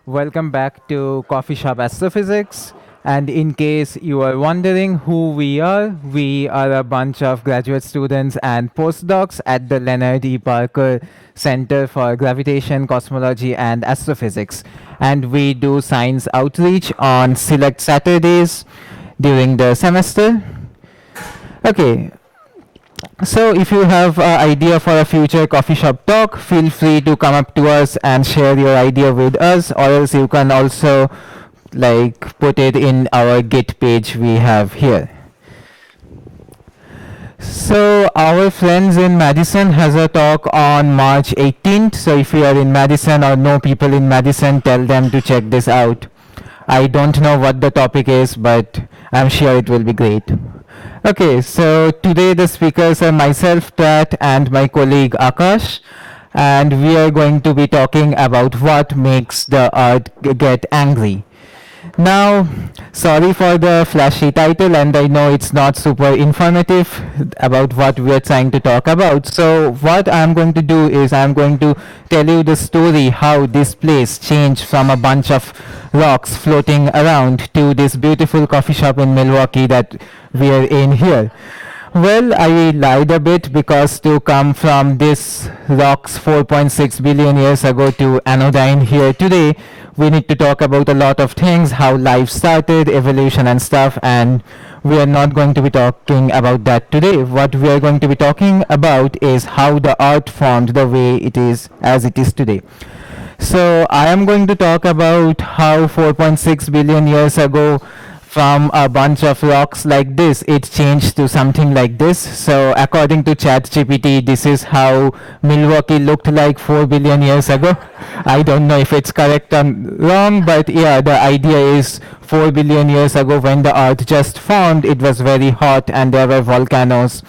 Welcome back to CoffeeShop Astrophysics. And in case you are wondering who we are a bunch of graduate students and postdocs at the Leonard E. Parker Center for Gravitation, Cosmology, and Astrophysics. And we do science outreach on select Saturdays during the semester. Okay, so if you have an idea for a future coffee shop talk, feel free to come up to us and share your idea with us, or else you can also put it in our Git page we have here. So our friends in Madison has a talk on March 18th. So if you are in Madison or know people in Madison, tell them to check this out. I don't know what the topic is, but I'm sure it will be great. Okay, so today the speakers are myself, Pat, and my colleague Akash, and we are going to be talking about what makes the earth get angry. Now, sorry for the flashy title, and I know it's not super informative about what we are trying to talk about. So what I'm going to do is I'm going to tell you the story how this place changed from a bunch of rocks floating around to this beautiful coffee shop in Milwaukee that we are in here. Well, I lied a bit because to come from this rocks 4.6 billion years ago to anodyne here today, we need to talk about a lot of things, how life started, evolution and stuff, and we are not going to be talking about that today. What we are going to be talking about is how the earth formed the way it is as it is today. So I am going to talk about how 4.6 billion years ago from a bunch of rocks like this, it changed to something like this. So according to ChatGPT, this is how Milwaukee looked like 4 billion years ago. I don't know if it's correct or wrong, but yeah, the idea is 4 billion years ago when the earth just formed, it was very hot and there were volcanoes.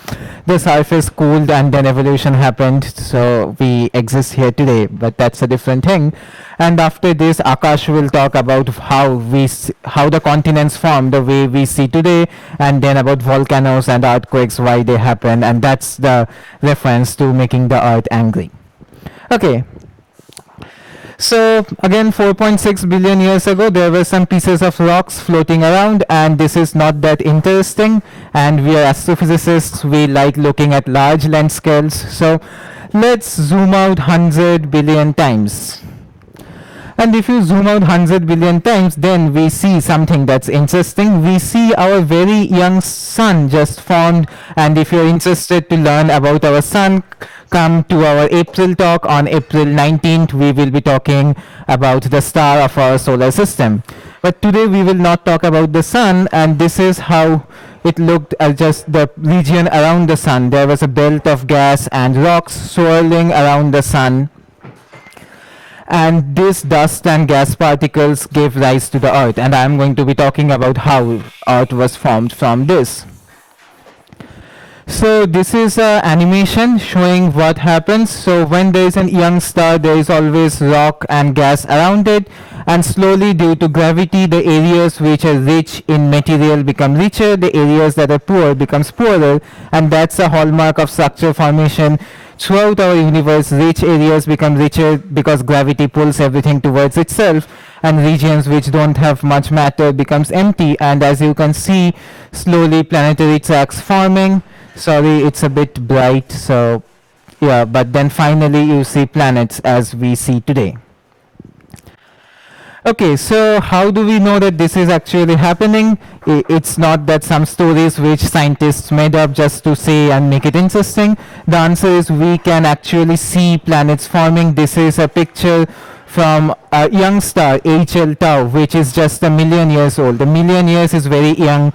The surface cooled and then evolution happened, so we exist here today, but that's a different thing. And after this, Akash will talk about how the continents form the way we see today, and then about volcanoes and earthquakes, why they happen, and that's the reference to making the earth angry. Okay. So again, 4.6 billion years ago, there were some pieces of rocks floating around, and this is not that interesting. And we are astrophysicists, we like looking at large length scales. So let's zoom out 100 billion times. And if you zoom out 100 billion times, then we see something that's interesting. We see our very young sun just formed, and if you're interested to learn about our sun, come to our April talk. On April 19th, we will be talking about the star of our solar system. But today we will not talk about the sun, and this is how it looked at just the region around the sun. There was a belt of gas and rocks swirling around the sun, and this dust and gas particles gave rise to the earth, and I'm going to be talking about how earth was formed from this. So this is an animation showing what happens. So when there is a young star, there is always rock and gas around it, and slowly due to gravity, the areas which are rich in material become richer, the areas that are poor becomes poorer, and that's a hallmark of structure formation. Throughout our universe, rich areas become richer because gravity pulls everything towards itself, and regions which don't have much matter becomes empty, and as you can see, slowly planetary tracks forming. Sorry, it's a bit bright, so yeah, but then finally you see planets as we see today. Okay, so how do we know that this is actually happening? It's not that some stories which scientists made up just to say and make it interesting. The answer is we can actually see planets forming. This is a picture from a young star, HL Tau, which is just 1,000,000 years old. 1,000,000 years is very young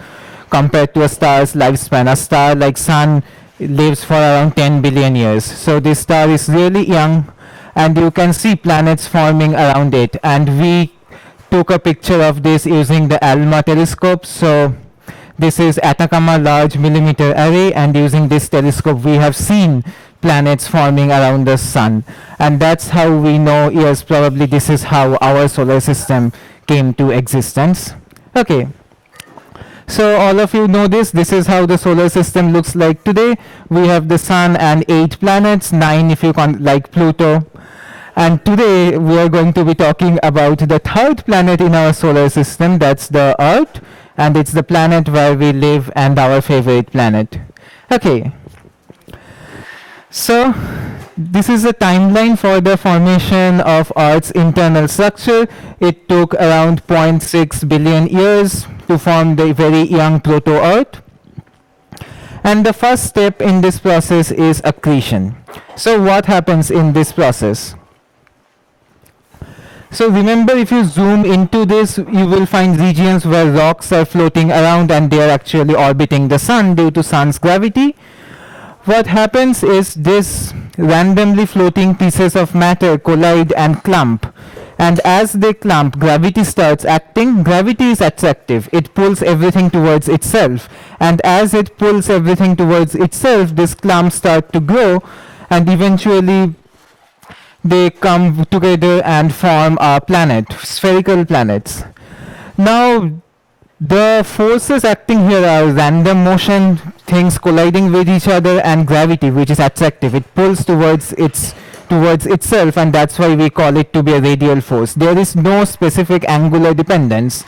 compared to a star's lifespan. A star like Sun lives for around 10 billion years. So this star is really young, and you can see planets forming around it. And we took a picture of this using the ALMA telescope. So this is Atacama Large Millimeter Array, and using this telescope we have seen planets forming around the sun. And that's how we know, yes, probably this is how our solar system came to existence. Okay. So all of you know this. This is how the solar system looks like today. We have the sun and 8 planets, 9 if you like Pluto. And today we are going to be talking about the third planet in our solar system, that's the Earth, and it's the planet where we live and our favorite planet. Okay, so this is a timeline for the formation of Earth's internal structure. It took around 0.6 billion years to form the very young proto-Earth. And the first step in this process is accretion. So what happens in this process? So remember, if you zoom into this, you will find regions where rocks are floating around and they are actually orbiting the sun due to sun's gravity. What happens is this randomly floating pieces of matter collide and clump. And as they clump, gravity starts acting. Gravity is attractive. It pulls everything towards itself. And as it pulls everything towards itself, these clumps start to grow, and eventually they come together and form a planet, spherical planets. Now, the forces acting here are random motion, things colliding with each other, and gravity, which is attractive. It pulls towards itself, and that's why we call it to be a radial force. There is no specific angular dependence.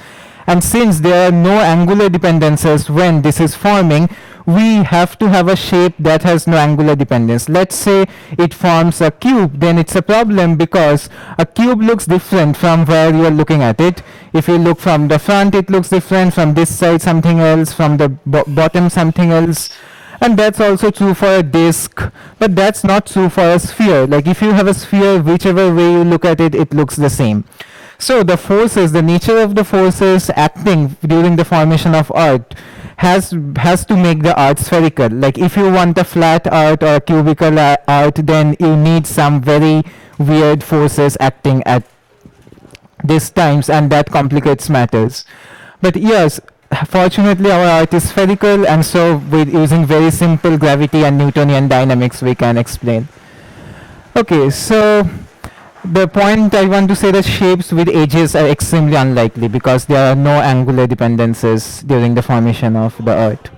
And since there are no angular dependencies when this is forming, we have to have a shape that has no angular dependence. Let's say it forms a cube, then it's a problem because a cube looks different from where you are looking at it. If you look from the front, it looks different, from this side something else, from the bottom something else. And that's also true for a disk, but that's not true for a sphere. Like if you have a sphere, whichever way you look at it, it looks the same. So the forces, the nature of the forces acting during the formation of Earth has to make the Earth spherical. Like if you want a flat Earth or a cubical Earth, then you need some very weird forces acting at these times, and that complicates matters. But yes, fortunately our Earth is spherical, and so with using very simple gravity and Newtonian dynamics we can explain. Okay, so the point I want to say that shapes with edges are extremely unlikely because there are no angular dependencies during the formation of the Earth.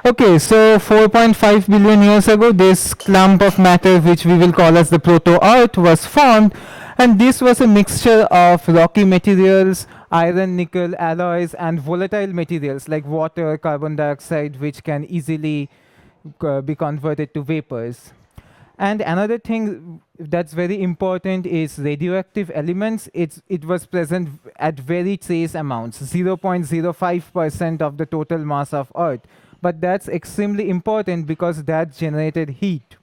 Okay, so 4.5 billion years ago, this clump of matter, which we will call as the proto-Earth, was formed, and this was a mixture of rocky materials, iron, nickel, alloys, and volatile materials like water, carbon dioxide, which can easily be converted to vapors. And another thing that's very important is radioactive elements. It was present at very trace amounts, 0.05% of the total mass of Earth. But that's extremely important because that generated heat.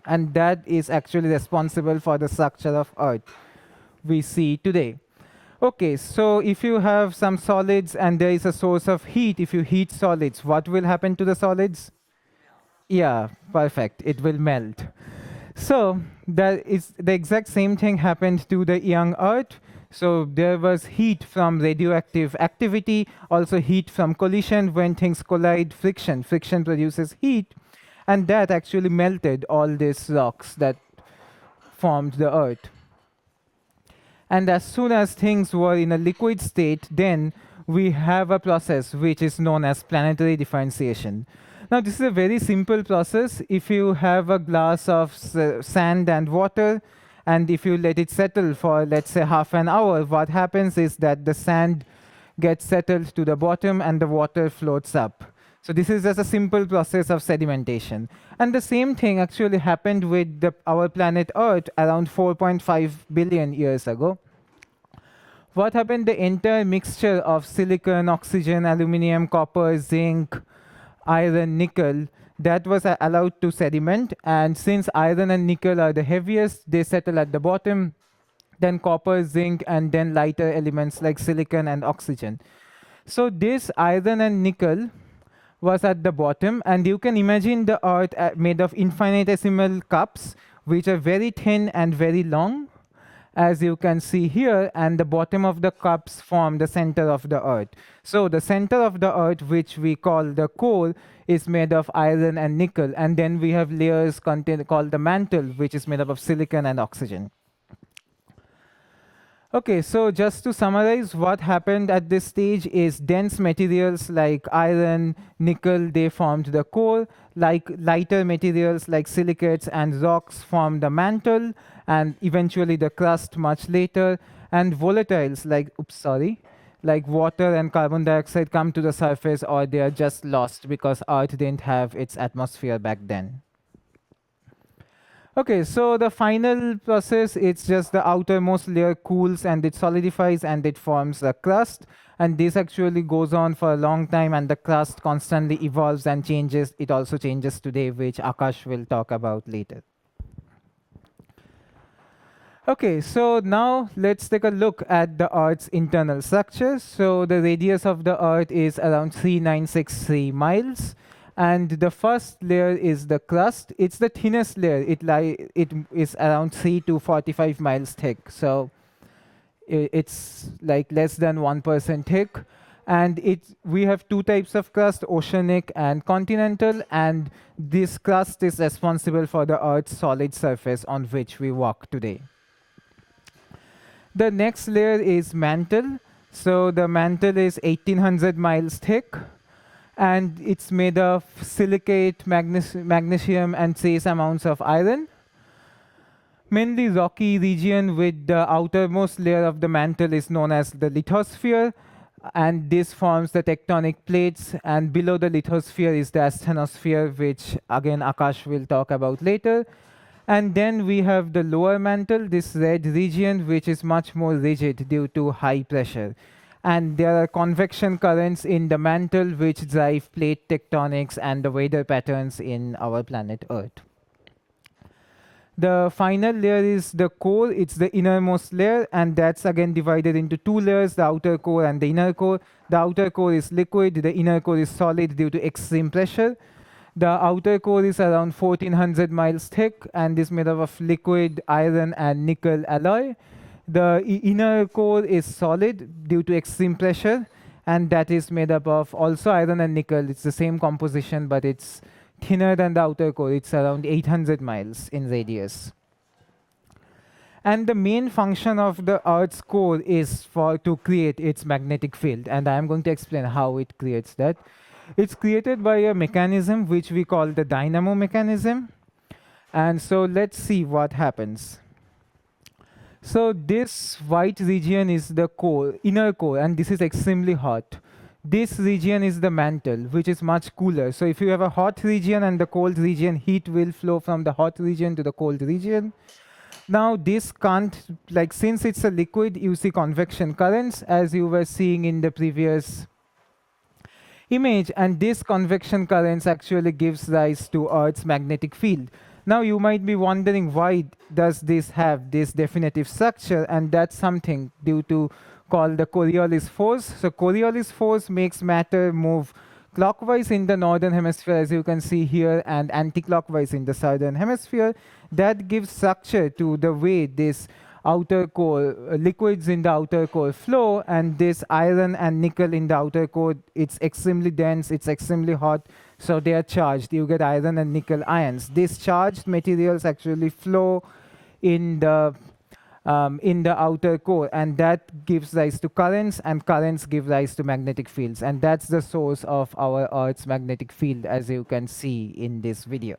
And that is actually responsible for the structure of Earth we see today. Okay, so if you have some solids and there is a source of heat, if you heat solids, what will happen to the solids? Yeah, perfect. It will melt. So that is the exact same thing happened to the young Earth. So there was heat from radioactive activity, also heat from collision. When things collide, friction produces heat, and that actually melted all these rocks that formed the Earth. And as soon as things were in a liquid state, then we have a process which is known as planetary differentiation. Now, this is a very simple process. If you have a glass of sand and water, and if you let it settle for, let's say, half an hour, what happens is that the sand gets settled to the bottom and the water floats up. So this is just a simple process of sedimentation. And the same thing actually happened with our planet Earth around 4.5 billion years ago. What happened? The entire mixture of silicon, oxygen, aluminum, copper, zinc, iron, nickel, that was allowed to sediment. And since iron and nickel are the heaviest, they settle at the bottom, then copper, zinc, and then lighter elements like silicon and oxygen. So this iron and nickel was at the bottom, and you can imagine the Earth made of infinitesimal cups, which are very thin and very long, as you can see here, and the bottom of the cups form the center of the Earth. So the center of the Earth, which we call the core, is made of iron and nickel, and then we have layers called the mantle, which is made up of silicon and oxygen. Okay, so just to summarize, what happened at this stage is dense materials like iron, nickel, they formed the core, like lighter materials like silicates and rocks formed the mantle, and eventually the crust much later, and volatiles like water and carbon dioxide come to the surface or they are just lost because Earth didn't have its atmosphere back then. Okay, so the final process, it's just the outermost layer cools and it solidifies and it forms a crust. And this actually goes on for a long time and the crust constantly evolves and changes. It also changes today, which Akash will talk about later. Okay, so now let's take a look at the Earth's internal structure. So the radius of the Earth is around 3963 miles. And the first layer is the crust. It's the thinnest layer. It is around 3 to 45 miles thick. So it's like less than 1% thick. And we have two types of crust, oceanic and continental. And this crust is responsible for the Earth's solid surface on which we walk today. The next layer is mantle. So the mantle is 1800 miles thick and it's made of silicate, magnesium and trace amounts of iron. Mainly rocky region with the outermost layer of the mantle is known as the lithosphere, and this forms the tectonic plates, and below the lithosphere is the asthenosphere, which again Akash will talk about later. And then we have the lower mantle, this red region, which is much more rigid due to high pressure. And there are convection currents in the mantle which drive plate tectonics and the weather patterns in our planet Earth. The final layer is the core. It's the innermost layer, and that's again divided into two layers, the outer core and the inner core. The outer core is liquid, the inner core is solid due to extreme pressure. The outer core is around 1400 miles thick and is made up of liquid, iron, and nickel alloy. The inner core is solid due to extreme pressure, and that is made up of also iron and nickel. It's the same composition, but it's thinner than the outer core. It's around 800 miles in radius. And the main function of the Earth's core is to create its magnetic field, and I am going to explain how it creates that. It's created by a mechanism which we call the dynamo mechanism. And so let's see what happens. So this white region is the core, inner core, and this is extremely hot. This region is the mantle, which is much cooler. So if you have a hot region and the cold region, heat will flow from the hot region to the cold region. Now this can't, since it's a liquid, you see convection currents as you were seeing in the previous image, and this convection currents actually gives rise to Earth's magnetic field. Now you might be wondering, why does this have this definitive structure? And that's something due to called the Coriolis force. So Coriolis force makes matter move clockwise in the northern hemisphere, as you can see here, and anti-clockwise in the southern hemisphere. That gives structure to the way this outer core, liquids in the outer core flow, and this iron and nickel in the outer core, it's extremely dense, it's extremely hot, so they are charged. You get iron and nickel ions. These charged materials actually flow in the outer core, and that gives rise to currents, and currents give rise to magnetic fields, and that's the source of our Earth's magnetic field, as you can see in this video.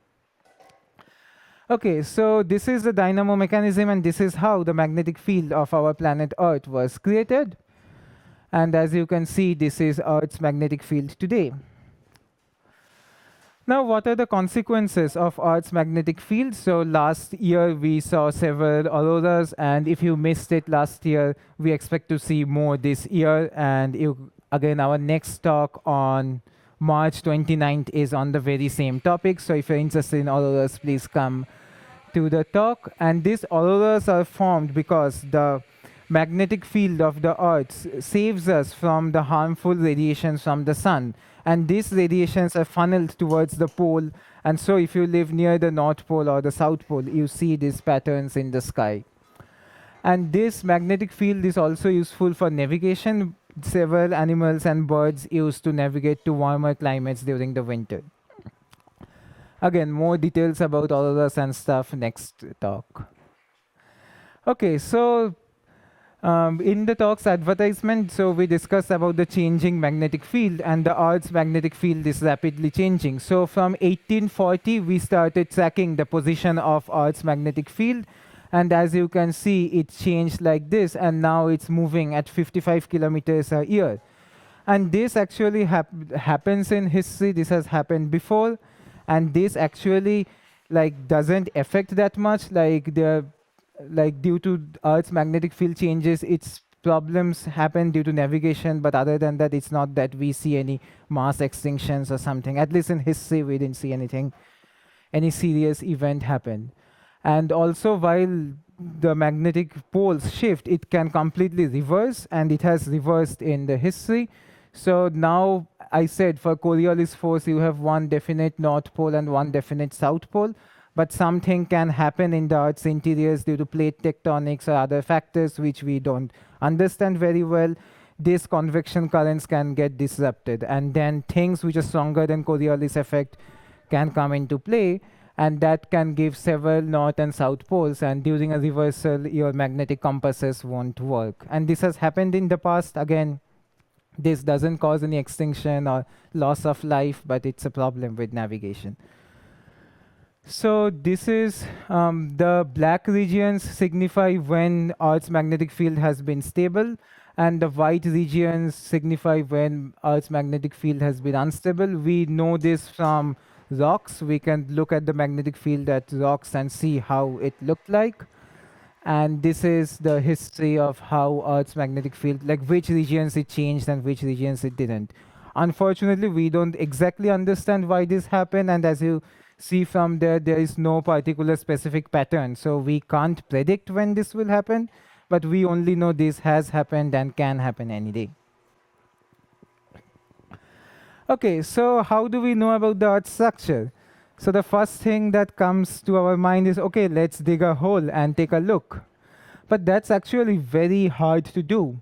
Okay, so this is the dynamo mechanism, and this is how the magnetic field of our planet Earth was created. And as you can see, this is Earth's magnetic field today. Now, what are the consequences of Earth's magnetic field? So last year, we saw several auroras, and if you missed it last year, we expect to see more this year. And again, our next talk on March 29th is on the very same topic. So if you're interested in auroras, please come to the talk. And these auroras are formed because the magnetic field of the Earth saves us from the harmful radiations from the sun. And these radiations are funneled towards the pole. And so if you live near the North Pole or the South Pole, you see these patterns in the sky. And this magnetic field is also useful for navigation. Several animals and birds used to navigate to warmer climates during the winter. Again, more details about auroras and stuff next talk. Okay, so In the talk's advertisement, so we discussed about the changing magnetic field, and the Earth's magnetic field is rapidly changing. So from 1840, we started tracking the position of Earth's magnetic field, and as you can see, it changed like this, and now it's moving at 55 kilometers a year. And this actually happens in history. This has happened before, and this actually doesn't affect that much. Due to Earth's magnetic field changes, its problems happen due to navigation. But other than that, it's not that we see any mass extinctions or something. At least in history, we didn't see any serious event happen. And also, while the magnetic poles shift, it can completely reverse, and it has reversed in the history. So now I said for Coriolis force, you have one definite north pole and one definite south pole, but something can happen in the Earth's interiors due to plate tectonics or other factors which we don't understand very well. These convection currents can get disrupted, and then things which are stronger than Coriolis effect can come into play, and that can give several north and south poles, and during a reversal, your magnetic compasses won't work. And this has happened in the past. Again, this doesn't cause any extinction or loss of life, but it's a problem with navigation. So this is the black regions signify when Earth's magnetic field has been stable, and the white regions signify when Earth's magnetic field has been unstable. We know this from rocks. We can look at the magnetic field at rocks and see how it looked like. And this is the history of how Earth's magnetic field, like which regions it changed and which regions it didn't. Unfortunately, we don't exactly understand why this happened. And as you see from there, there is no particular specific pattern. So we can't predict when this will happen, but we only know this has happened and can happen any day. Okay, so how do we know about the Earth's structure? So the first thing that comes to our mind is, okay, let's dig a hole and take a look. But that's actually very hard to do.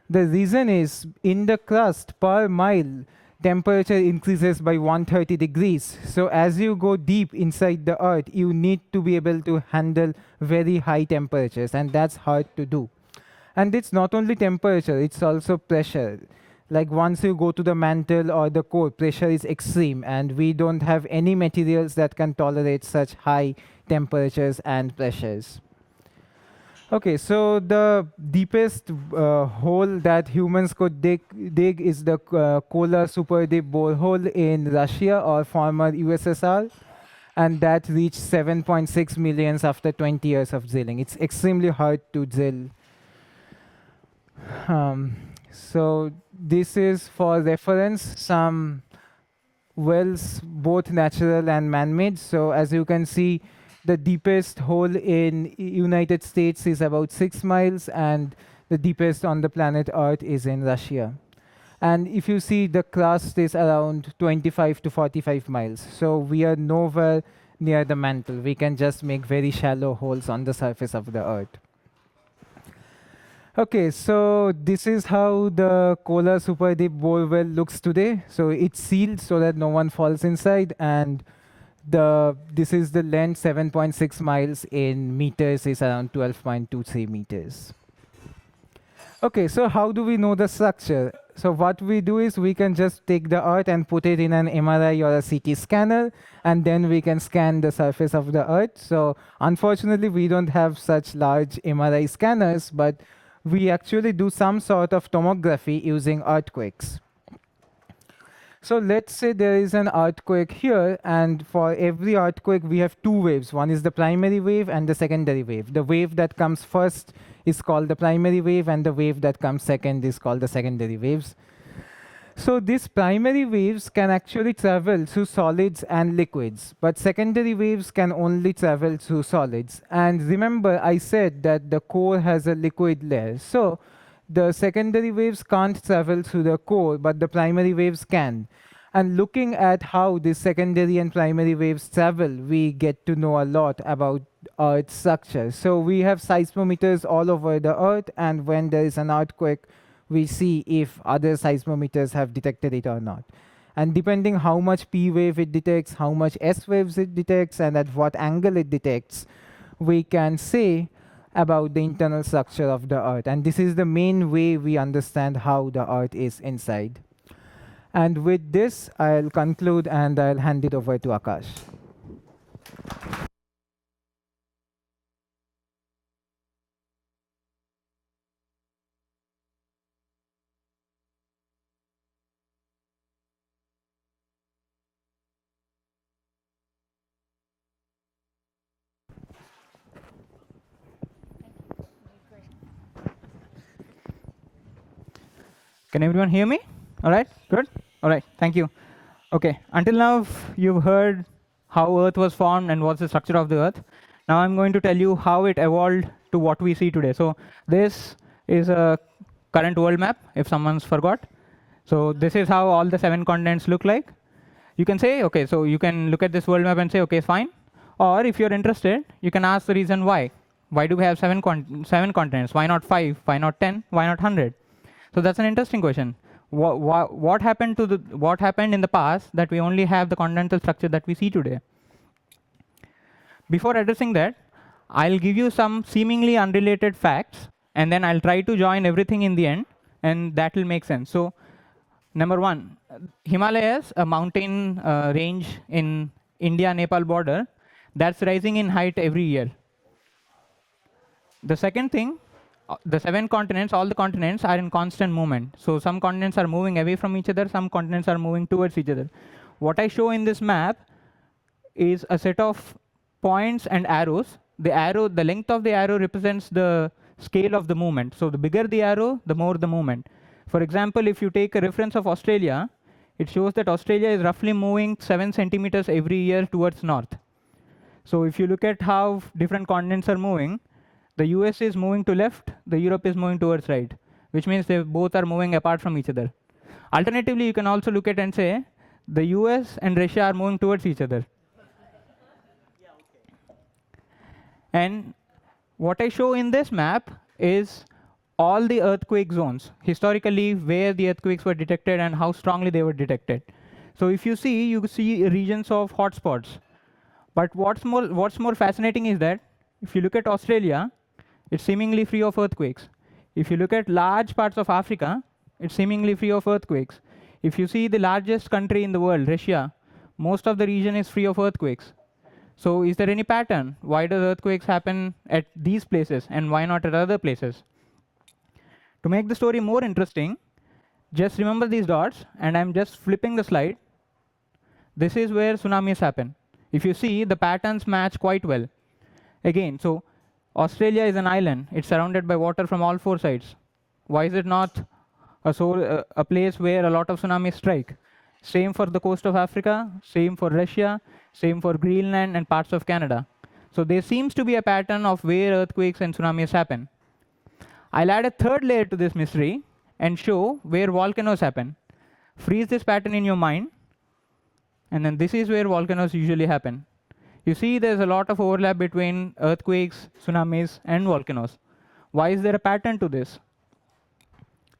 The reason is, in the crust per mile, temperature increases by 130 degrees. So as you go deep inside the Earth, you need to be able to handle very high temperatures, and that's hard to do. And it's not only temperature, it's also pressure. Like once you go to the mantle or the core, pressure is extreme, and we don't have any materials that can tolerate such high temperatures and pressures. Okay, so the deepest hole that humans could dig is the Kola Super Deep borehole in Russia or former USSR, and that reached 7.6 millions after 20 years of drilling. It's extremely hard to drill. So this is for reference some wells, both natural and man-made. So as you can see, the deepest hole in United States is about 6 miles, and the deepest on the planet Earth is in Russia. And if you see, the crust is around 25 to 45 miles. So we are nowhere near the mantle. We can just make very shallow holes on the surface of the Earth. Okay, so this is how the Kola Super Deep bore well looks today. So it's sealed so that no one falls inside, and this is the length, 7.6 miles in meters is around 12.23 meters. Okay, so how do we know the structure? So what we do is we can just take the Earth and put it in an MRI or a CT scanner, and then we can scan the surface of the Earth. So unfortunately, we don't have such large MRI scanners, but we actually do some sort of tomography using earthquakes. So let's say there is an earthquake here, and for every earthquake, we have two waves. One is the primary wave and the secondary wave. The wave that comes first is called the primary wave, and the wave that comes second is called the secondary waves. So these primary waves can actually travel through solids and liquids, but secondary waves can only travel through solids. And remember, I said that the core has a liquid layer. So the secondary waves can't travel through the core, but the primary waves can. And looking at how the secondary and primary waves travel, we get to know a lot about Earth's structure. So we have seismometers all over the Earth, and when there is an earthquake, we see if other seismometers have detected it or not. And depending how much P wave it detects, how much S waves it detects, and at what angle it detects, we can say about the internal structure of the Earth. And this is the main way we understand how the Earth is inside. And with this, I'll conclude and I'll hand it over to Akash. Can everyone hear me? All right, good. All right, thank you. Okay, until now you've heard how Earth was formed and what's the structure of the Earth. Now I'm going to tell you how it evolved to what we see today. So this is a current world map, if someone's forgot. So this is how all the 7 continents look like. You can say, okay, so you can look at this world map and say, okay, fine. Or if you're interested, you can ask the reason why. Why do we have 7 continents? Why not 5? Why not 10? Why not 100? So that's an interesting question. What happened in the past that we only have the continental structure that we see today? Before addressing that, I'll give you some seemingly unrelated facts, and then I'll try to join everything in the end, and that will make sense. So, number 1, Himalayas, a mountain range in India-Nepal border, that's rising in height every year. The second thing, the 7 continents, all the continents are in constant movement. So some continents are moving away from each other, some continents are moving towards each other. What I show in this map is a set of points and arrows. The length of the arrow represents the scale of the movement. So the bigger the arrow, the more the movement. For example, if you take a reference of Australia, it shows that Australia is roughly moving 7 centimeters every year towards north. So if you look at how different continents are moving, the US is moving to left, the Europe is moving towards right, which means they both are moving apart from each other. Alternatively, you can also look at and say, the US and Russia are moving towards each other. And what I show in this map is all the earthquake zones, historically where the earthquakes were detected and how strongly they were detected. So if you see regions of hotspots. But what's more fascinating is that if you look at Australia, it's seemingly free of earthquakes. If you look at large parts of Africa, it's seemingly free of earthquakes. If you see the largest country in the world, Russia, most of the region is free of earthquakes. So is there any pattern? Why do earthquakes happen at these places and why not at other places? To make the story more interesting, just remember these dots, and I'm just flipping the slide. This is where tsunamis happen. If you see, the patterns match quite well. Again, so Australia is an island. It's surrounded by water from all 4 sides. Why is it not a place where a lot of tsunamis strike? Same for the coast of Africa, same for Russia, same for Greenland and parts of Canada. So there seems to be a pattern of where earthquakes and tsunamis happen. I'll add a third layer to this mystery and show where volcanoes happen. Freeze this pattern in your mind, and then this is where volcanoes usually happen. You see there's a lot of overlap between earthquakes, tsunamis, and volcanoes. Why is there a pattern to this?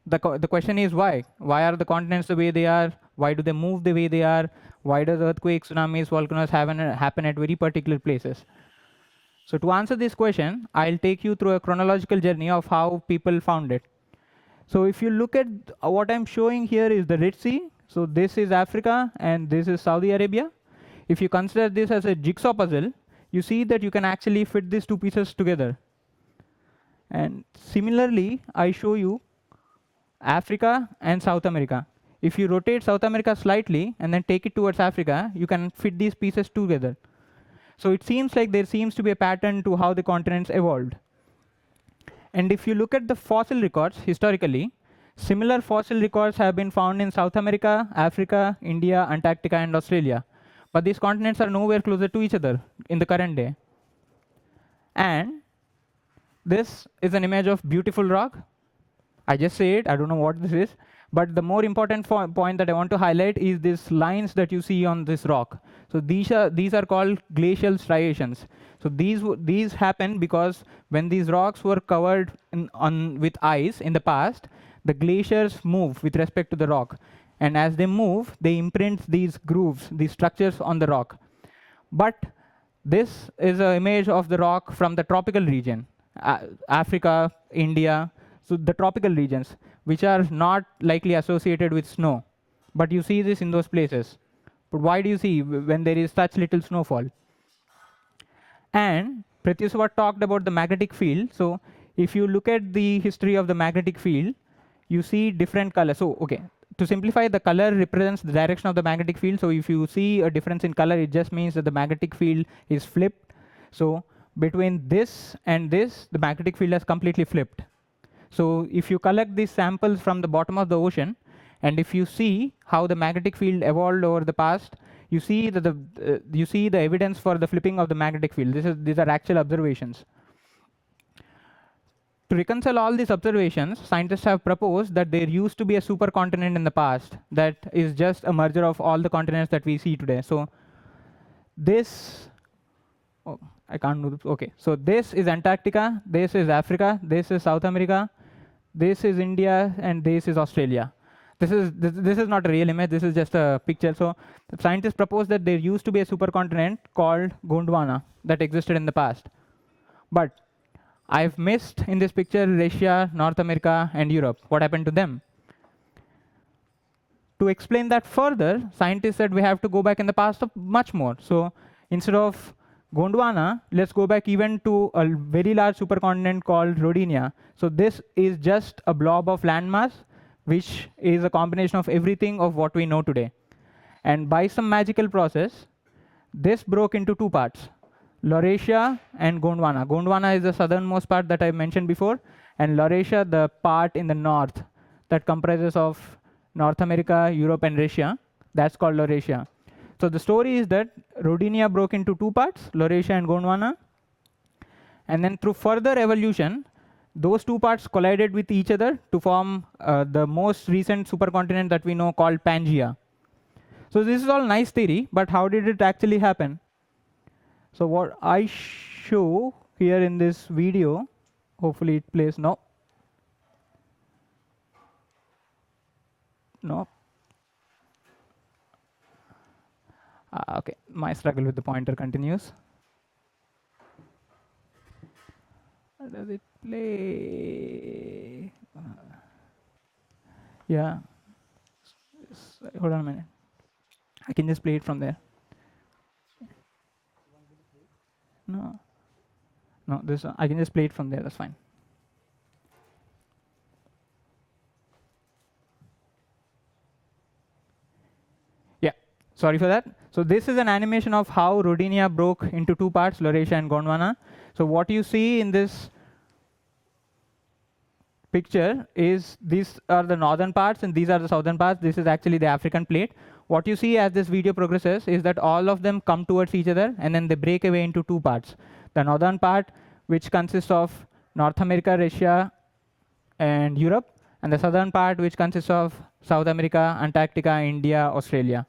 The question is why? Why are the continents the way they are? Why do they move the way they are? Why does earthquakes, tsunamis, volcanoes happen at very particular places? So to answer this question, I'll take you through a chronological journey of how people found it. So if you look at what I'm showing here is the Red Sea. So this is Africa and this is Saudi Arabia. If you consider this as a jigsaw puzzle, you see that you can actually fit these 2 pieces together. And similarly, I show you Africa and South America. If you rotate South America slightly and then take it towards Africa, you can fit these pieces together. So it seems like there seems to be a pattern to how the continents evolved. And if you look at the fossil records historically, similar fossil records have been found in South America, Africa, India, Antarctica, and Australia. But these continents are nowhere closer to each other in the current day. And this is an image of beautiful rock. I just say it, I don't know what this is. But the more important point that I want to highlight is these lines that you see on this rock. So these are called glacial striations. So these happen because when these rocks were covered with ice in the past, the glaciers move with respect to the rock. And as they move, they imprint these grooves, these structures on the rock. But this is an image of the rock from the tropical region. Africa, India, so the tropical regions, which are not likely associated with snow. But you see this in those places. But why do you see when there is such little snowfall? And Pratyusva talked about the magnetic field. So if you look at the history of the magnetic field, you see different colors. So, okay, to simplify, the color represents the direction of the magnetic field. So if you see a difference in color, it just means that the magnetic field is flipped. So between this and this, the magnetic field has completely flipped. So if you collect these samples from the bottom of the ocean, and if you see how the magnetic field evolved over the past, you see that you see the evidence for the flipping of the magnetic field. These are actual observations. To reconcile all these observations, scientists have proposed that there used to be a supercontinent in the past that is just a merger of all the continents that we see today. So this, oh, I can't do this. Okay, so this is Antarctica, this is Africa, this is South America, this is India, and this is Australia. This is not a real image, this is just a picture. So the scientists proposed that there used to be a supercontinent called Gondwana that existed in the past. But I've missed in this picture Russia, North America, and Europe. What happened to them? To explain that further, scientists said we have to go back in the past of much more. So instead of Gondwana, let's go back even to a very large supercontinent called Rodinia. So this is just a blob of landmass, which is a combination of everything of what we know today. And by some magical process, this broke into two parts, Laurasia and Gondwana. Gondwana is the southernmost part that I mentioned before, and Laurasia, the part in the north that comprises of North America, Europe, and Russia. That's called Laurasia. So the story is that Rodinia broke into two parts, Laurasia and Gondwana. And then through further evolution, those two parts collided with each other to form the most recent supercontinent that we know called Pangaea. So this is all nice theory, but how did it actually happen? So what I show here in this video, hopefully it plays. No. Okay, my struggle with the pointer continues. Does it play? Yeah. Hold on a minute. I can just play it from there. No. No, this I can just play it from there. That's fine. Yeah. Sorry for that. So this is an animation of how Rodinia broke into two parts, Laurasia and Gondwana. So what you see in this picture is these are the northern parts and these are the southern parts. This is actually the African plate. What you see as this video progresses is that all of them come towards each other and then they break away into two parts. The northern part, which consists of North America, Russia, and Europe, and the southern part, which consists of South America, Antarctica, India, Australia.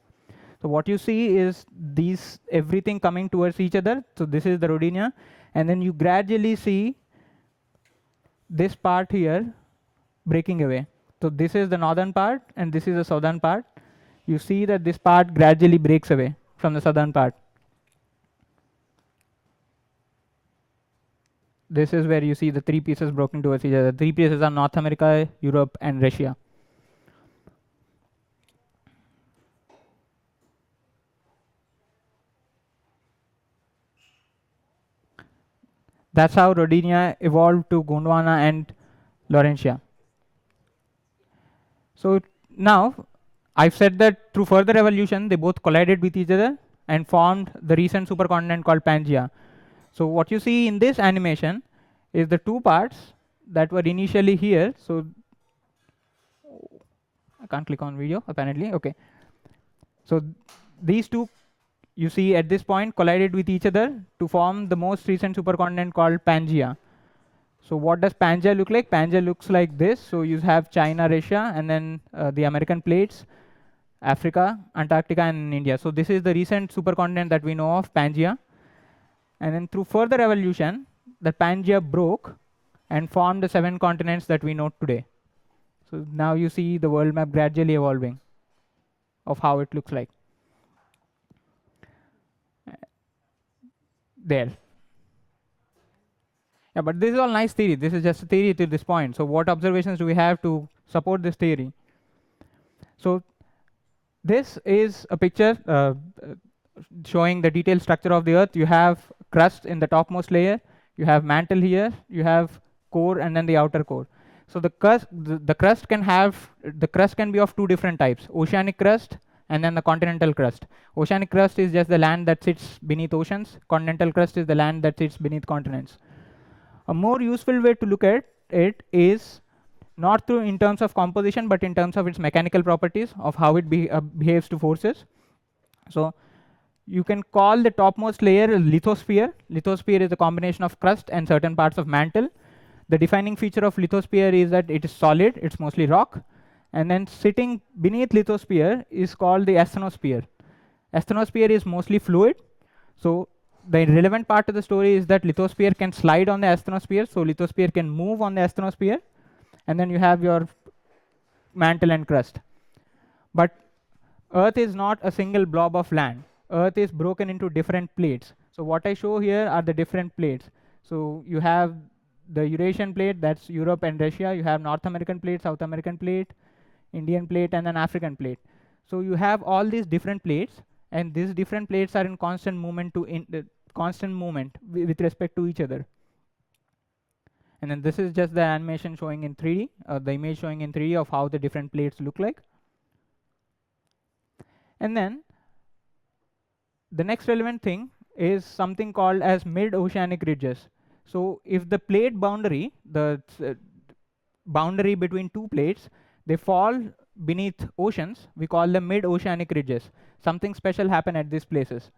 So what you see is these everything coming towards each other. So this is the Rodinia, and then you gradually see this part here breaking away. So this is the northern part and this is the southern part. You see that this part gradually breaks away from the southern part. This is where you see the three pieces broken towards each other. The three pieces are North America, Europe, and Russia. That's how Rodinia evolved to Gondwana and Laurentia. So now, I've said that through further evolution, they both collided with each other and formed the recent supercontinent called Pangaea. So what you see in this animation is the two parts that were initially here. So I can't click on video, apparently. Okay. So these two, you see at this point, collided with each other to form the most recent supercontinent called Pangaea. So what does Pangaea look like? Pangaea looks like this. So you have China, Russia, and then the American plates, Africa, Antarctica, and India. So this is the recent supercontinent that we know of, Pangaea. And then through further evolution, the Pangaea broke and formed the 7 continents that we know today. So now you see the world map gradually evolving of how it looks like. There. Yeah, but this is all nice theory. This is just a theory to this point. So what observations do we have to support this theory? So this is a picture showing the detailed structure of the Earth. You have crust in the topmost layer, you have mantle here, you have core, and then the outer core. So the crust can be of two different types: oceanic crust and then the continental crust. Oceanic crust is just the land that sits beneath oceans. Continental crust is the land that sits beneath continents. A more useful way to look at it is not through in terms of composition, but in terms of its mechanical properties of how it behaves to forces. So you can call the topmost layer a lithosphere. Lithosphere is a combination of crust and certain parts of mantle. The defining feature of lithosphere is that it is solid, it's mostly rock. And then sitting beneath lithosphere is called the asthenosphere. Asthenosphere is mostly fluid. So the relevant part of the story is that lithosphere can slide on the asthenosphere. So lithosphere can move on the asthenosphere. And then you have your mantle and crust. But Earth is not a single blob of land. Earth is broken into different plates. So what I show here are the different plates. So you have the Eurasian plate, that's Europe and Russia. You have North American plate, South American plate, Indian plate, and then African plate. So you have all these different plates, and these different plates are in constant movement with respect to each other. And then this is just the animation showing in 3D, the image showing in 3D of how the different plates look like. And then the next relevant thing is something called as mid-oceanic ridges. So if the plate boundary, the boundary between two plates, they fall beneath oceans, we call them mid-oceanic ridges. Something special happen at these places.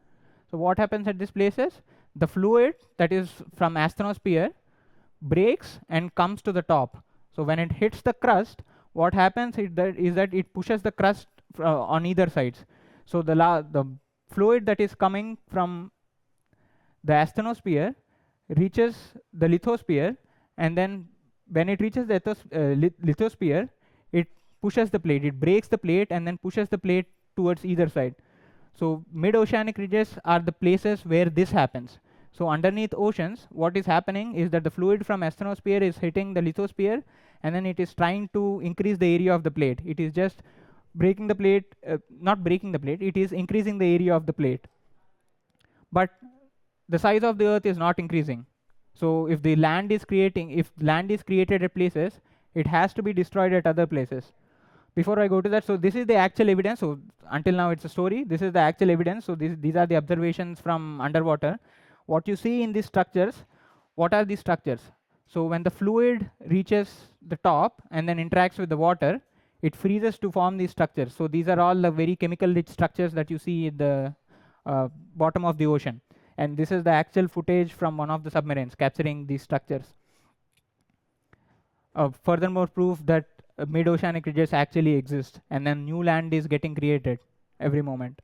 So what happens at these places? The fluid that is from asthenosphere breaks and comes to the top. So when it hits the crust, what happens is that it pushes the crust on either sides. So the fluid that is coming from the asthenosphere reaches the lithosphere, and then when it reaches the lithosphere, it pushes the plate, it breaks the plate and then pushes the plate towards either side. So mid-oceanic ridges are the places where this happens. So underneath oceans, what is happening is that the fluid from asthenosphere is hitting the lithosphere, and then it is trying to increase the area of the plate. It is just breaking the plate, not breaking the plate, it is increasing the area of the plate. But the size of the Earth is not increasing. So if land is created at places, it has to be destroyed at other places. Before I go to that, so this is the actual evidence. So until now it's a story. This is the actual evidence. So these are the observations from underwater. What you see in these structures, what are these structures? So when the fluid reaches the top and then interacts with the water, it freezes to form these structures. So these are all the very chemical rich structures that you see at the bottom of the ocean. And this is the actual footage from one of the submarines capturing these structures. Furthermore, proof that mid-oceanic ridges actually exist, and then new land is getting created every moment.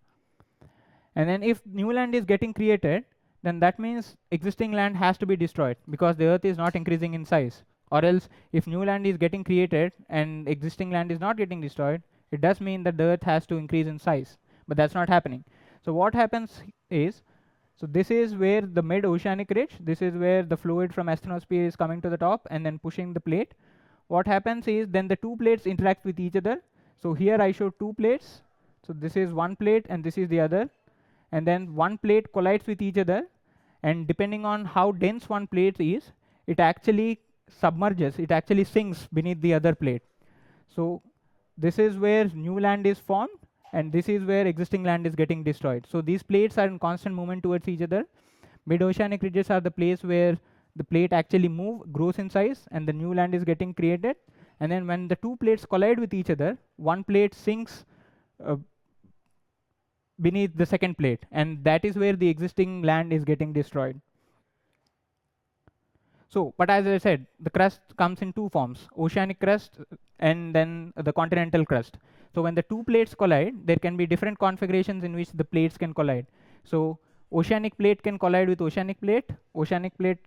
And then if new land is getting created, then that means existing land has to be destroyed, because the Earth is not increasing in size. Or else, if new land is getting created and existing land is not getting destroyed, it does mean that the Earth has to increase in size. But that's not happening. So what happens is, so this is where the mid-oceanic ridge, this is where the fluid from asthenosphere is coming to the top and then pushing the plate. What happens is then the two plates interact with each other. So here I show two plates. So this is one plate and this is the other. And then one plate collides with each other. And depending on how dense one plate is, it actually submerges, it actually sinks beneath the other plate. So this is where new land is formed, and this is where existing land is getting destroyed. So these plates are in constant movement towards each other. Mid-oceanic ridges are the place where the plate actually grows in size, and the new land is getting created. And then when the two plates collide with each other, one plate sinks beneath the second plate, and that is where the existing land is getting destroyed. So, but as I said, the crust comes in two forms: oceanic crust and then the continental crust. So when the two plates collide, there can be different configurations in which the plates can collide. So oceanic plate can collide with oceanic plate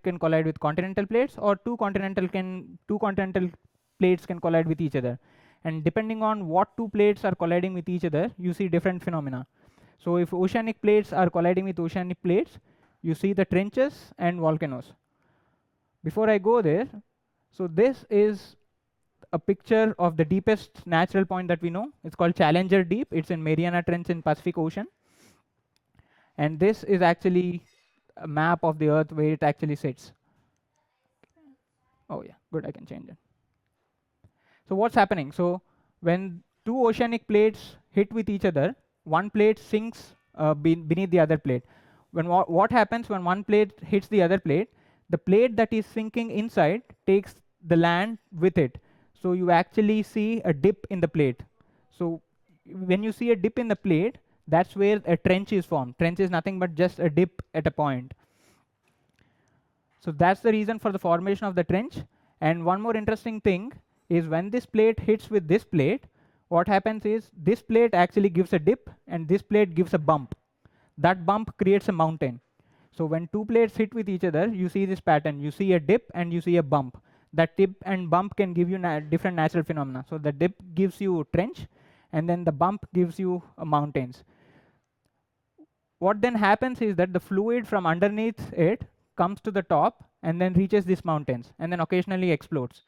can collide with continental plates, or two continental plates can collide with each other. And depending on what two plates are colliding with each other, you see different phenomena. So if oceanic plates are colliding with oceanic plates, you see the trenches and volcanoes. Before I go there, so this is a picture of the deepest natural point that we know. It's called Challenger Deep. It's in Mariana Trench in Pacific Ocean. And this is actually a map of the Earth where it actually sits. Oh yeah, good, I can change it. So what's happening? So when two oceanic plates hit with each other, one plate sinks beneath the other plate. When what happens when one plate hits the other plate, the plate that is sinking inside takes the land with it. So you actually see a dip in the plate. So when you see a dip in the plate, that's where a trench is formed. Trench is nothing but just a dip at a point. So that's the reason for the formation of the trench. And one more interesting thing is when this plate hits with this plate, what happens is this plate actually gives a dip and this plate gives a bump. That bump creates a mountain. So when two plates hit with each other, you see this pattern. You see a dip and you see a bump. That dip and bump can give you different natural phenomena. So the dip gives you a trench and then the bump gives you mountains. What then happens is that the fluid from underneath it comes to the top and then reaches these mountains and then occasionally explodes.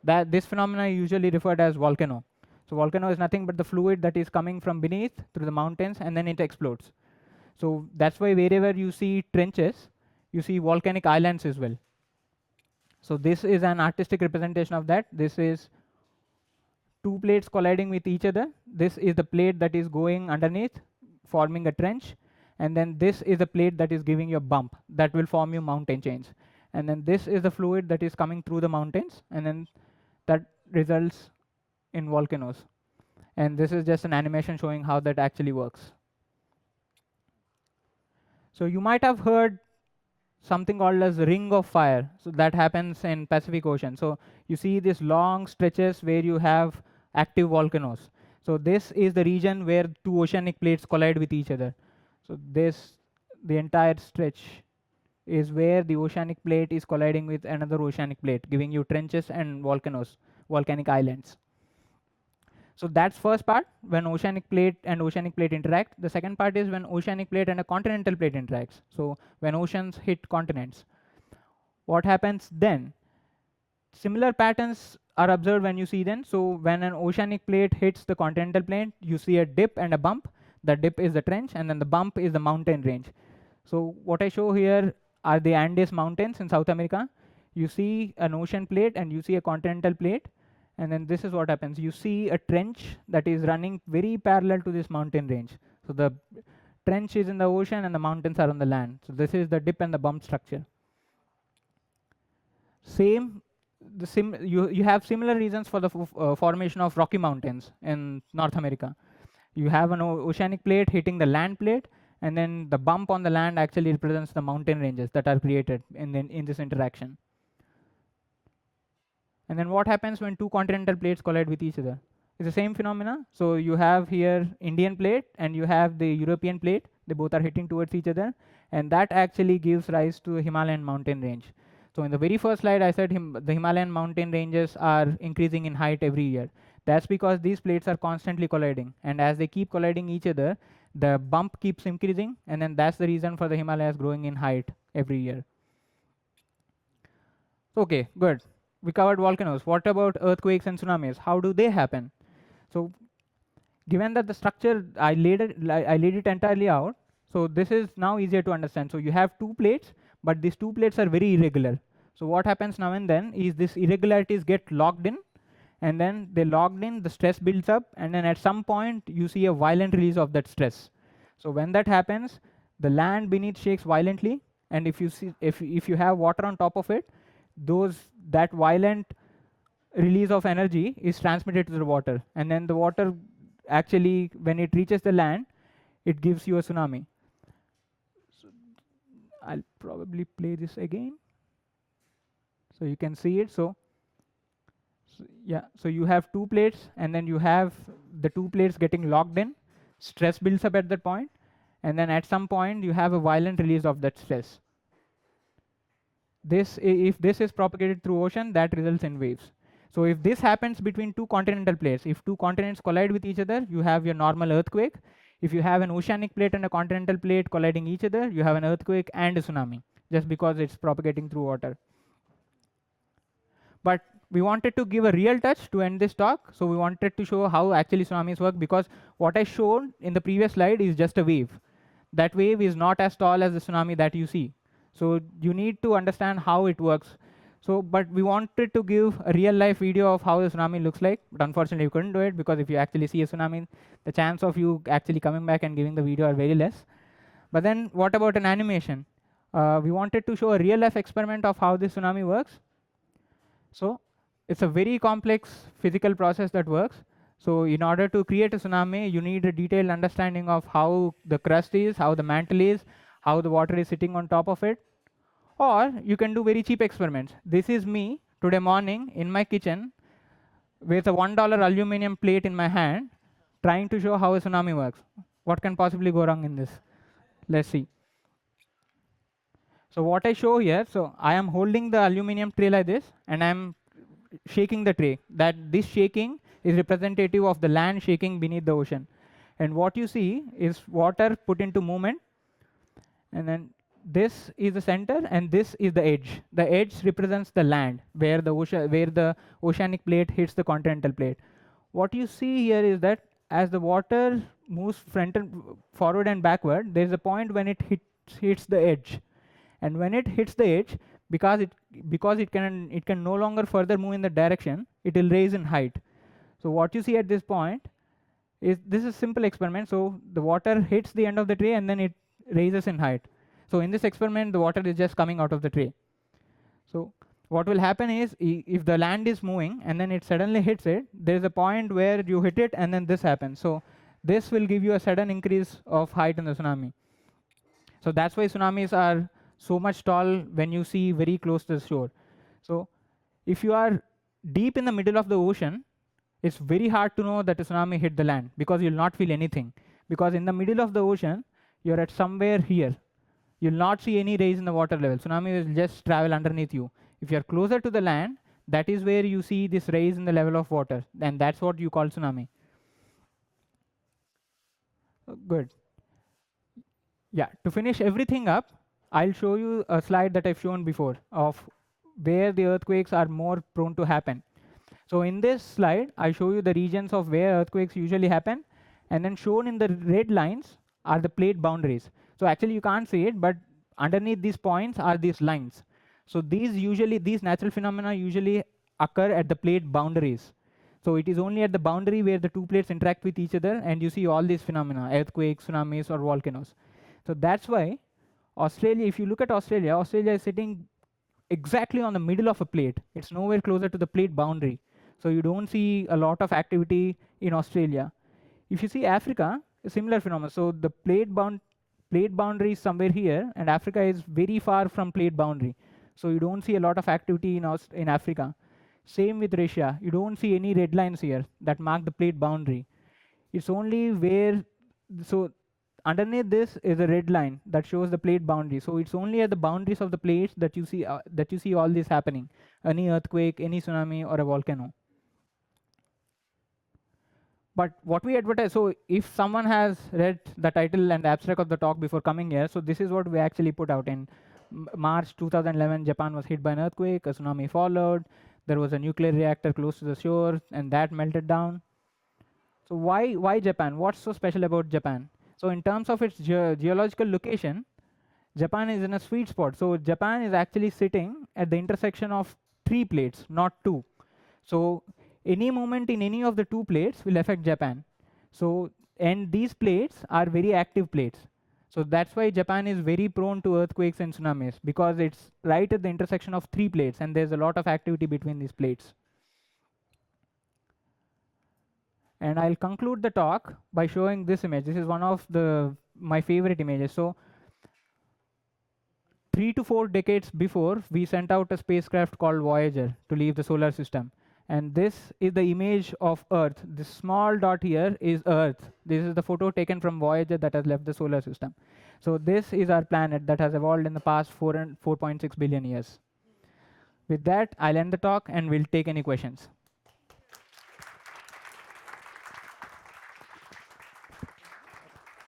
This phenomena is usually referred as volcano. So volcano is nothing but the fluid that is coming from beneath through the mountains and then it explodes. So that's why wherever you see trenches, you see volcanic islands as well. So this is an artistic representation of that. This is two plates colliding with each other. This is the plate that is going underneath, forming a trench. And then this is the plate that is giving you a bump that will form you mountain chains. And then this is the fluid that is coming through the mountains, and then that results in volcanoes. And this is just an animation showing how that actually works. So you might have heard something called as ring of fire. So that happens in Pacific Ocean. So you see these long stretches where you have active volcanoes. So this is the region where two oceanic plates collide with each other. So the entire stretch is where the oceanic plate is colliding with another oceanic plate, giving you trenches and volcanoes, volcanic islands. So that's first part, when oceanic plate and oceanic plate interact. The second part is when oceanic plate and a continental plate interacts. So when oceans hit continents. What happens then? Similar patterns are observed when you see them. So when an oceanic plate hits the continental plate, you see a dip and a bump. The dip is the trench, and then the bump is the mountain range. So what I show here are the Andes Mountains in South America. You see an ocean plate and you see a continental plate. And then this is what happens. You see a trench that is running very parallel to this mountain range. So the trench is in the ocean and the mountains are on the land. So this is the dip and the bump structure. You have similar reasons for the formation of Rocky Mountains in North America. You have an oceanic plate hitting the land plate, and then the bump on the land actually represents the mountain ranges that are created in this interaction. And then what happens when two continental plates collide with each other? It's the same phenomena. So you have here Indian plate and you have the European plate. They both are hitting towards each other, and that actually gives rise to a Himalayan mountain range. So in the very first slide, I said the Himalayan mountain ranges are increasing in height every year. That's because these plates are constantly colliding, and as they keep colliding each other, the bump keeps increasing, and then that's the reason for the Himalayas growing in height every year. Okay, good. We covered volcanoes. What about earthquakes and tsunamis? How do they happen? So given that the structure, I laid it entirely out, so this is now easier to understand. So you have two plates, but these two plates are very irregular. So what happens now and then is these irregularities get locked in, and then they locked in, the stress builds up, and then at some point you see a violent release of that stress. So when that happens, the land beneath shakes violently, and if you have water on top of it, that violent release of energy is transmitted to the water, and then the water actually, when it reaches the land, it gives you a tsunami. So I'll probably play this again so you can see it. So you have two plates, and then you have the two plates getting locked in. Stress builds up at that point, and then at some point you have a violent release of that stress. If this is propagated through ocean, that results in waves. So if this happens between two continental plates, if two continents collide with each other, you have your normal earthquake. If you have an oceanic plate and a continental plate colliding each other, you have an earthquake and a tsunami, just because it's propagating through water. But we wanted to give a real touch to end this talk. So we wanted to show how actually tsunamis work, because what I showed in the previous slide is just a wave. That wave is not as tall as the tsunami that you see. So you need to understand how it works. So, but we wanted to give a real life video of how the tsunami looks like, but unfortunately we couldn't do it, because if you actually see a tsunami, the chance of you actually coming back and giving the video are very less. But then what about an animation? We wanted to show a real life experiment of how this tsunami works. So it's a very complex physical process that works. So in order to create a tsunami, you need a detailed understanding of how the crust is, how the mantle is, how the water is sitting on top of it. Or you can do very cheap experiments. This is me today morning in my kitchen with a $1 aluminum plate in my hand, trying to show how a tsunami works. What can possibly go wrong in this? Let's see. So what I show here, so I am holding the aluminum tray like this, and I'm shaking the tray. That this shaking is representative of the land shaking beneath the ocean. And what you see is water put into movement, and then this is the center, and this is the edge. The edge represents the land, where the oceanic plate hits the continental plate. What you see here is that as the water moves forward and backward, there is a point when it hits the edge. And when it hits the edge, because it can no longer further move in the direction, it will raise in height. So what you see at this point is, this is a simple experiment. So the water hits the end of the tray and then it raises in height. So in this experiment, the water is just coming out of the tray. So what will happen is, if the land is moving and then it suddenly hits it, there is a point where you hit it and then this happens. So this will give you a sudden increase of height in the tsunami. So that's why tsunamis are so much tall when you see very close to the shore. So if you are deep in the middle of the ocean, it's very hard to know that a tsunami hit the land, because you'll not feel anything. Because in the middle of the ocean, you're at somewhere here. You'll not see any raise in the water level. Tsunami will just travel underneath you. If you're closer to the land, that is where you see this raise in the level of water, and that's what you call tsunami. Good. Yeah, to finish everything up, I'll show you a slide that I've shown before of where the earthquakes are more prone to happen. So in this slide, I show you the regions of where earthquakes usually happen, and then shown in the red lines are the plate boundaries. So actually you can't see it, but underneath these points are these lines. So these natural phenomena usually occur at the plate boundaries. So it is only at the boundary where the two plates interact with each other, and you see all these phenomena, earthquakes, tsunamis, or volcanoes. So that's why Australia, if you look at Australia, Australia is sitting exactly on the middle of a plate. It's nowhere closer to the plate boundary. So you don't see a lot of activity in Australia. If you see Africa, a similar phenomenon. So the plate boundary is somewhere here, and Africa is very far from plate boundary. So you don't see a lot of activity in Africa. Same with Russia. You don't see any red lines here that mark the plate boundary. It's only where, so underneath this is a red line that shows the plate boundary. So it's only at the boundaries of the plates that you see all this happening. Any earthquake, any tsunami, or a volcano. But what we advertise, so if someone has read the title and the abstract of the talk before coming here, so this is what we actually put out. In March 2011, Japan was hit by an earthquake, a tsunami followed, there was a nuclear reactor close to the shore, and that melted down. So why Japan? What's so special about Japan? So in terms of its geological location, Japan is in a sweet spot. So Japan is actually sitting at the intersection of 3 plates, not 2. So any movement in any of the 2 plates will affect Japan. So, and these plates are very active plates. So that's why Japan is very prone to earthquakes and tsunamis, because it's right at the intersection of 3 plates, and there's a lot of activity between these plates. And I'll conclude the talk by showing this image. This is one of my favorite images. So 3 to 4 decades before, we sent out a spacecraft called Voyager to leave the solar system. And this is the image of Earth. This small dot here is Earth. This is the photo taken from Voyager that has left the solar system. So this is our planet that has evolved in the past 4.6 billion years. With that, I'll end the talk and we'll take any questions.